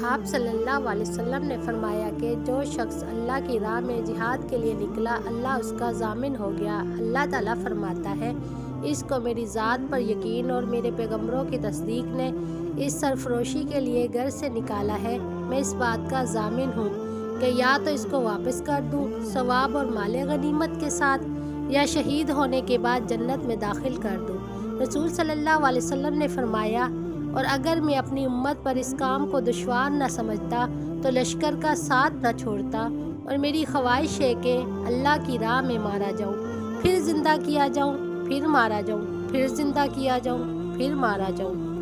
آپ صلی اللہ علیہ وسلم نے فرمایا کہ جو شخص اللہ کی راہ میں جہاد کے لیے نکلا اللہ اس کا ضامن ہو گیا۔ اللہ تعالیٰ فرماتا ہے، اس کو میری ذات پر یقین اور میرے پیغمبروں کی تصدیق نے اس سرفروشی کے لیے گھر سے نکالا ہے، میں اس بات کا ضامن ہوں کہ یا تو اس کو واپس کر دوں ثواب اور مال غنیمت کے ساتھ، یا شہید ہونے کے بعد جنت میں داخل کر دوں۔ رسول صلی اللہ علیہ وسلم نے فرمایا، اور اگر میں اپنی امت پر اس کام کو دشوار نہ سمجھتا تو لشکر کا ساتھ نہ چھوڑتا، اور میری خواہش ہے کہ اللہ کی راہ میں مارا جاؤں، پھر زندہ کیا جاؤں، پھر مارا جاؤں، پھر زندہ کیا جاؤں، پھر مارا جاؤں۔